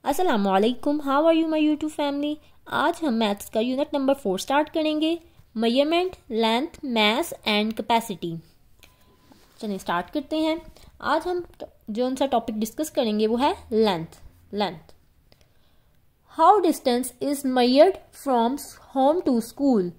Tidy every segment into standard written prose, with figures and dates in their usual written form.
अस्सलामुअलैकुम, how are you my YouTube family. आज हम मैथ्स का यूनिट नंबर 4 स्टार्ट करेंगे। Measurement, length, mass and capacity. चलिए स्टार्ट करते हैं। आज हम जो सा टॉपिक डिस्कस करेंगे वो है length. How distance is measured from home to school.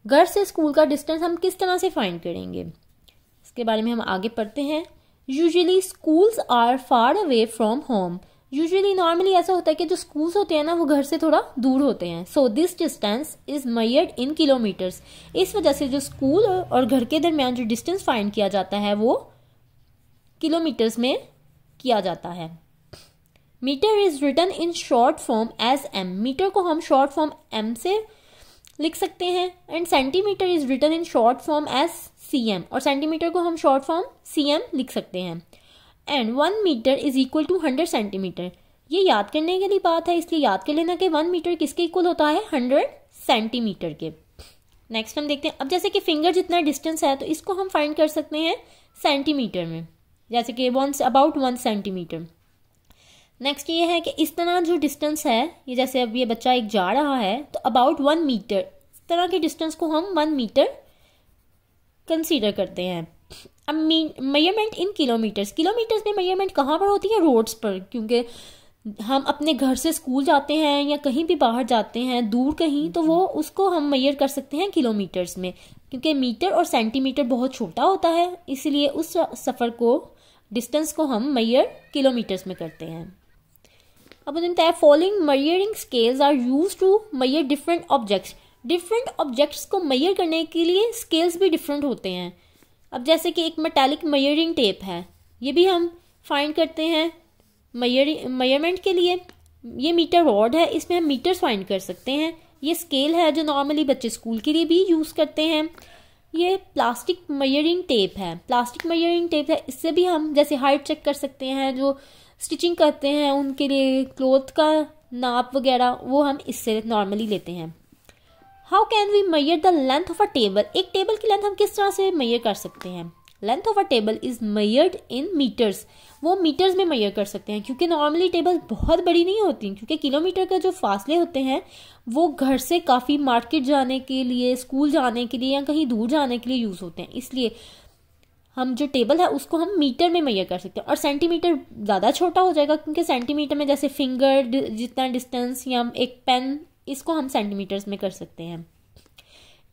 घर से स्कूल का डिस्टेंस हम किस तरह से फाइंड करेंगे, इसके बारे में हम आगे पढ़ते हैं। Usually schools are far away from home. Usually normally ऐसा होता है कि जो स्कूल्स होते हैं ना वो घर से थोड़ा दूर होते हैं। So this distance is measured in kilometres. इस वजह से जो स्कूल और घर के दरमियान जो डिस्टेंस फाइंड किया जाता है वो किलोमीटर्स में किया जाता है। Metre is written in short form as M. Metre को हम शॉर्ट फॉर्म एम से लिख सकते हैं। And centimetre is written in short form as cm, और सेंटीमीटर को हम शॉर्ट फॉर्म cm लिख सकते हैं। And 1 metre is equal to 100 centimetre. ये याद करने के लिए बात है, इसलिए याद कर लेना कि 1 मीटर किसके इक्वल होता है, 100 सेंटीमीटर के। नेक्स्ट हम देखते हैं। अब जैसे कि फिंगर जितना डिस्टेंस है तो इसको हम फाइंड कर सकते हैं सेंटीमीटर में, जैसे कि अबाउट 1 सेंटीमीटर। नेक्स्ट ये है कि इस तरह जो डिस्टेंस है, ये जैसे अब ये बच्चा एक जा रहा है तो अबाउट 1 मीटर, इस तरह के डिस्टेंस को हम 1 मीटर कंसीडर करते हैं। अब मेजरमेंट इन किलोमीटर्स में मेजरमेंट कहाँ पर होती है, रोड्स पर, क्योंकि हम अपने घर से स्कूल जाते हैं या कहीं भी बाहर जाते हैं दूर कहीं, तो वो उसको हम मेजर कर सकते हैं किलोमीटर्स में, क्योंकि मीटर और सेंटीमीटर बहुत छोटा होता है, इसलिए उस सफ़र को, डिस्टेंस को हम मेजर किलोमीटर्स में करते हैं। अब देखते हैं, following measuring scales are used to measure different objects. Different objects को मेजर करने के लिए स्केल्स भी डिफरेंट होते हैं। अब जैसे कि एक मेटालिक मेजरिंग टेप है, ये भी हम फाइंड करते हैं मेजरमेंट के लिए। ये मीटर रॉड है, इसमें हम मीटर्स फाइंड कर सकते हैं। ये स्केल है जो नॉर्मली बच्चे स्कूल के लिए भी यूज़ करते हैं। ये प्लास्टिक मेजरिंग टेप है, इससे भी हम जैसे हाइट चेक कर सकते हैं। जो स्टिचिंग करते हैं उनके लिए क्लॉथ का नाप वगैरह वो हम इससे नॉर्मली लेते हैं। How can we measure the length of a table. एक टेबल की लेंथ हम किस तरह से मेजर कर सकते हैं। Length of a table is measured in metres. वो मीटर्स में मेजर कर सकते हैं, क्योंकि नॉर्मली टेबल बहुत बड़ी नहीं होती, क्योंकि किलोमीटर का जो फासले होते हैं वो घर से काफ़ी मार्केट जाने के लिए, स्कूल जाने के लिए या कहीं दूर जाने के लिए यूज़ होते हैं। इसलिए हम जो टेबल है उसको हम मीटर में मेजर कर सकते हैं। और सेंटीमीटर ज़्यादा छोटा हो जाएगा, क्योंकि सेंटीमीटर में जैसे फिंगर जितना डिस्टेंस या एक पेन, इसको हम सेंटीमीटर्स में कर सकते हैं।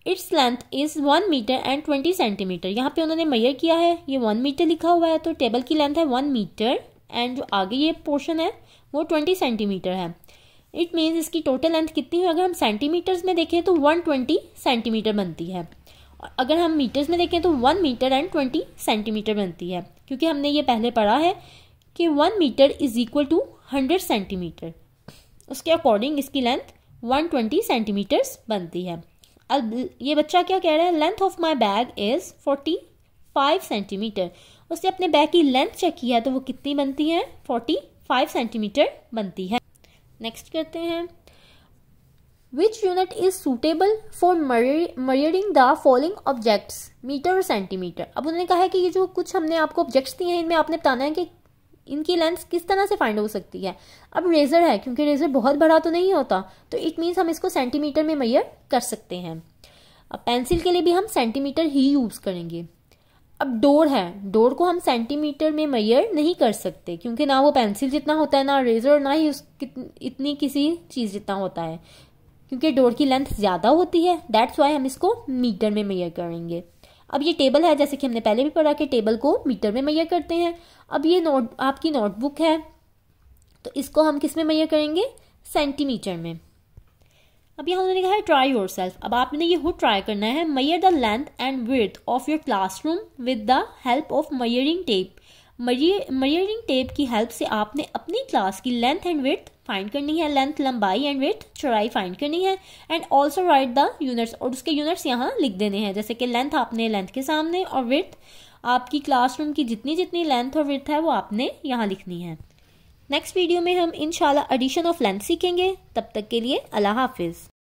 Its length is 1 metre and 20 centimetre. यहाँ पे उन्होंने मेजर किया है, ये 1 मीटर लिखा हुआ है, तो टेबल की लेंथ है 1 मीटर एंड जो आगे ये पोर्शन है वो 20 सेंटीमीटर है। इट मीन्स इसकी टोटल लेंथ कितनी है, अगर हम सेंटीमीटर्स में देखें तो 120 सेंटीमीटर बनती है। अगर हम मीटर्स में देखें तो 1 मीटर एंड 20 सेंटीमीटर बनती है, क्योंकि हमने ये पहले पढ़ा है कि 1 metre is equal to 100 centimetre. उसके अकॉर्डिंग इसकी लेंथ 120 सेंटीमीटर्स बनती है। अब ये बच्चा क्या कह रहा है, length of my bag is 45 centimetre. उसने अपने बैग की लेंथ चेक किया है तो वो कितनी बनती है, 45 सेंटीमीटर बनती है। नेक्स्ट करते हैं, which unit is suitable for measuring the following objects, metre और सेंटीमीटर। अब उन्होंने कहा है कि ये जो कुछ हमने आपको ऑब्जेक्ट्स दिए हैं इनमें आपने बताना है कि इनकी लेंथ किस तरह से फाइंड हो सकती है। अब रेजर है, क्योंकि रेजर बहुत बड़ा तो नहीं होता, तो इट मीन्स हम इसको सेंटीमीटर में मेजर कर सकते हैं। अब पेंसिल के लिए भी हम सेंटीमीटर ही यूज करेंगे। अब डोर है, डोर को हम सेंटीमीटर में मेजर नहीं कर सकते, क्योंकि ना वो पेंसिल जितना होता है, ना रेजर, ना ही इतनी किसी चीज जितना होता है, क्योंकि डोर की लेंथ ज्यादा होती है। दैट्स वाई हम इसको मीटर में मेजर करेंगे। अब ये टेबल है, जैसे कि हमने पहले भी पढ़ा कि टेबल को मीटर में मेजर करते हैं। अब ये आपकी नोटबुक है, तो इसको हम किस में मेजर करेंगे, सेंटीमीटर में। अब यहाँ उन्होंने कहा है ट्राई योरसेल्फ। अब आपने ये खुद ट्राई करना है। Major the length and width of your classroom with the help of measuring tape. Measuring tape की हेल्प से आपने अपनी क्लास की लेंथ एंड विड्थ फाइंड करनी है, लेंथ लंबाई एंड विड्थ चौड़ाई फाइंड करनी है। And also right the units, और उसके यूनिट्स यहाँ लिख देने हैं, जैसे कि लेंथ आपने लेंथ के सामने और विड्थ आपकी क्लासरूम की जितनी जितनी लेंथ और विड्थ है वो आपने यहाँ लिखनी है। नेक्स्ट वीडियो में हम इंशाल्लाह एडिशन ऑफ लेंथ सीखेंगे। तब तक के लिए अल्लाह हाफिज़।